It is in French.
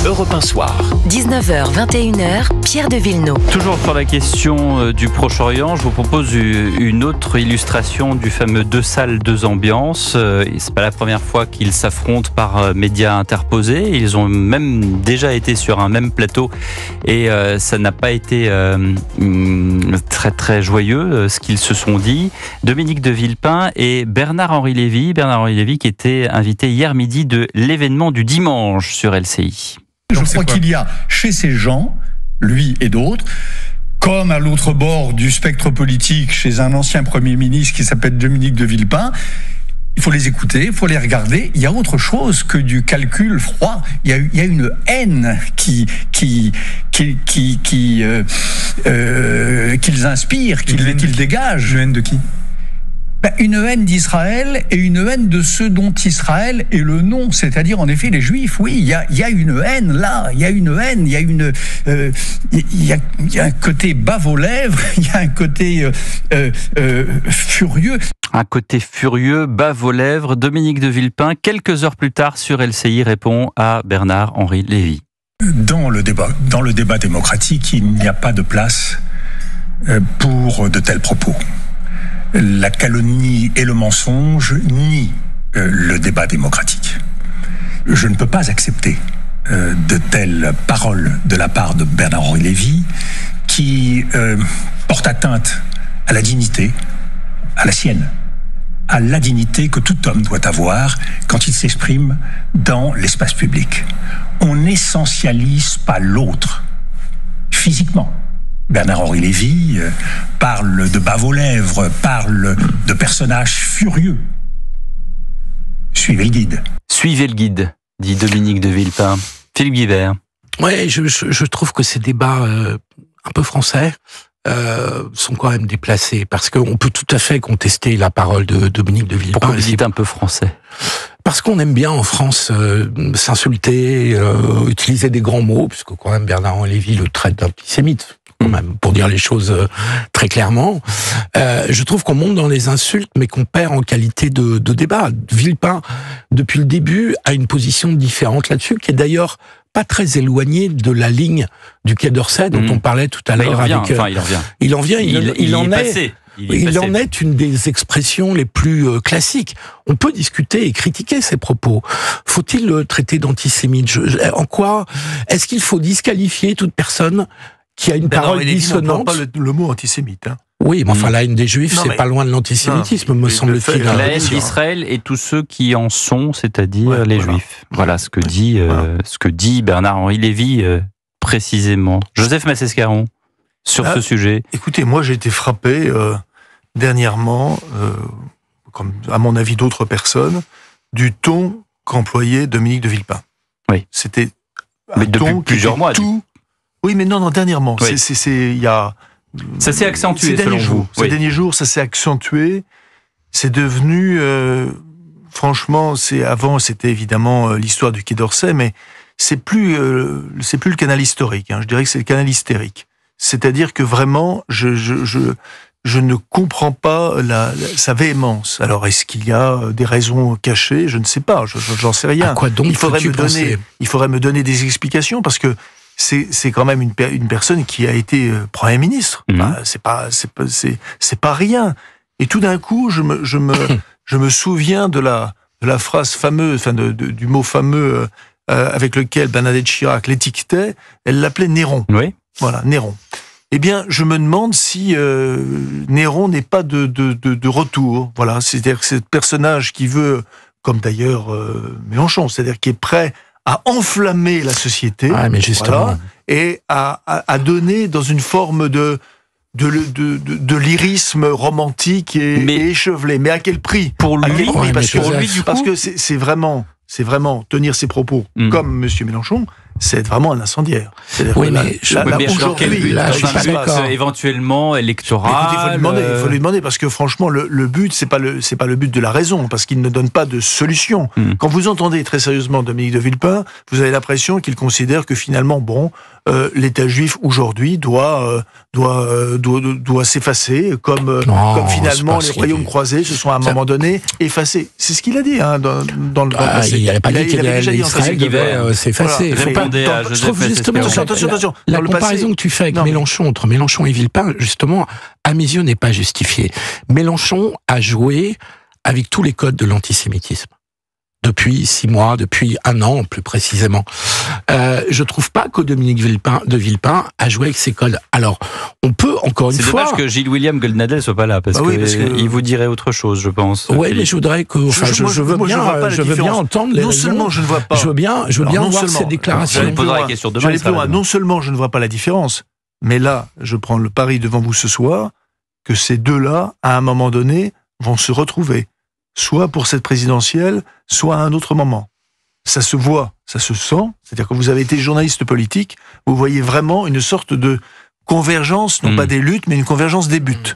Europe 1 Soir. 19h, 21h, Pierre de Villeneuve. Toujours sur la question du Proche-Orient, je vous propose une autre illustration du fameux deux salles, deux ambiances. C'est pas la première fois qu'ils s'affrontent par médias interposés. Ils ont même déjà été sur un même plateau et ça n'a pas été très très joyeux ce qu'ils se sont dit. Dominique de Villepin et Bernard-Henri Lévy. Bernard-Henri Lévy qui était invité hier midi de l'événement du dimanche sur LCI. Je crois qu'il y a chez ces gens, lui et d'autres, comme à l'autre bord du spectre politique, chez un ancien Premier ministre qui s'appelle Dominique de Villepin, il faut les écouter, il faut les regarder. Il y a autre chose que du calcul froid. Il y a une haine qu'ils inspirent, qu'ils dégagent. Une haine de qui ? Une haine d'Israël et une haine de ceux dont Israël est le nom, c'est-à-dire en effet les Juifs. Oui, il y a une haine là, il y a une haine, il y a un côté bave aux lèvres, il y a un côté furieux. Un côté furieux, bave aux lèvres. Dominique de Villepin, quelques heures plus tard sur LCI, répond à Bernard-Henri Lévy. Dans le débat démocratique, il n'y a pas de place pour de tels propos. La calomnie et le mensonge nient le débat démocratique. Je ne peux pas accepter de telles paroles de la part de Bernard-Henri Lévy qui portent atteinte à la dignité, à la sienne, à la dignité que tout homme doit avoir quand il s'exprime dans l'espace public. On n'essentialise pas l'autre physiquement. Bernard-Henri Lévy parle de bave aux lèvres, parle de personnages furieux. Suivez le guide. Suivez le guide, dit Dominique de Villepin. Philippe Guibert. Ouais, je trouve que ces débats un peu français sont quand même déplacés, parce qu'on peut tout à fait contester la parole de Dominique de Villepin. Pourquoi vous dites un peu français ? Parce qu'on aime bien en France s'insulter, utiliser des grands mots, puisque quand même Bernard-Henri Lévy le traite d'antisémite. Quand même, pour dire les choses très clairement. Je trouve qu'on monte dans les insultes, mais qu'on perd en qualité de débat. Villepin, depuis le début, a une position différente là-dessus, qui est d'ailleurs pas très éloignée de la ligne du Quai d'Orsay, dont on parlait tout à l'heure. Il en est une des expressions les plus classiques. On peut discuter et critiquer ses propos. Faut-il le traiter d'antisémite ? En quoi est-ce qu'il faut disqualifier toute personne qui a une parole dissonante? Pas le mot antisémite. Hein. Oui, mais enfin la haine des Juifs, c'est pas loin de l'antisémitisme, me semble-t-il. La haine d'Israël et tous ceux qui en sont, c'est-à-dire les Juifs. Voilà ce que dit Bernard-Henri Lévy précisément. Joseph Massescaron, sur ce sujet. Écoutez, moi j'ai été frappé dernièrement, comme à mon avis d'autres personnes, du ton qu'employait Dominique de Villepin. Oui. C'était mais depuis plusieurs mois. Oui, mais non, dernièrement. Oui. Ça s'est accentué selon vous. Ces derniers jours, ça s'est accentué. C'est devenu, franchement, avant, c'était évidemment l'histoire du Quai d'Orsay, mais c'est plus le canal historique. Hein. Je dirais que c'est le canal hystérique. C'est-à-dire que vraiment, je ne comprends pas sa véhémence. Alors, est-ce qu'il y a des raisons cachées ? Je ne sais pas. J'en sais rien. À quoi donc il faudrait me donner des explications, parce que c'est quand même une personne qui a été Premier ministre. C'est pas rien. Et tout d'un coup, je me souviens de la phrase fameuse, enfin du mot fameux avec lequel Bernadette Chirac l'étiquetait. Elle l'appelait Néron. Oui. Voilà, Néron. Eh bien, je me demande si Néron n'est pas de retour. Voilà, c'est-à-dire que ce personnage qui veut, comme d'ailleurs Mélenchon, c'est-à-dire qui est prêt à enflammer la société, mais justement. Voilà, et à donner dans une forme de lyrisme romantique et échevelé. Mais à quel prix ? Pour lui, parce que c'est vraiment tenir ses propos comme M. Mélenchon, c'est être vraiment un incendiaire. Oui, mais aujourd'hui, là, je suis pas d'accord. Éventuellement électoral. Écoutez, il faut lui demander, parce que franchement, le but, c'est pas le but de la raison, parce qu'il ne donne pas de solution. Quand vous entendez très sérieusement Dominique de Villepin, vous avez l'impression qu'il considère que finalement, l'État juif aujourd'hui doit s'effacer, comme finalement les royaumes croisés se sont à un moment donné effacés. C'est ce qu'il a dit dans le passé. Il n'avait pas dit qu'Israël devait s'effacer. demandé à Joseph justement, attention. La Dans le comparaison passé- que tu fais avec Non, mais- Mélenchon, entre Mélenchon et Villepin, justement, à mes yeux, n'est pas justifiée. Mélenchon a joué avec tous les codes de l'antisémitisme. Depuis 6 mois, depuis 1 an, plus précisément. Je trouve pas que Dominique de Villepin a joué avec ces codes. Alors, on peut, encore une C'est fois... dommage que Gilles-William Goldnadel soit pas là, parce qu'il vous dirait autre chose, je pense. Oui, mais je voudrais que... Enfin, je veux moi, je vois pas la je veux bien différence. entendre les Non raisons. seulement je ne vois pas. Je veux bien Alors, non voir seulement- ces déclarations. Je poserai la question demain, J'allais il sera plus loin. là. Non seulement je ne vois pas la différence, mais là, je prends le pari devant vous ce soir que ces deux-là, à un moment donné, vont se retrouver, soit pour cette présidentielle, soit à un autre moment. Ça se voit, ça se sent. C'est-à-dire que vous avez été journaliste politique, vous voyez vraiment une sorte de convergence, non pas des luttes, mais une convergence des buts.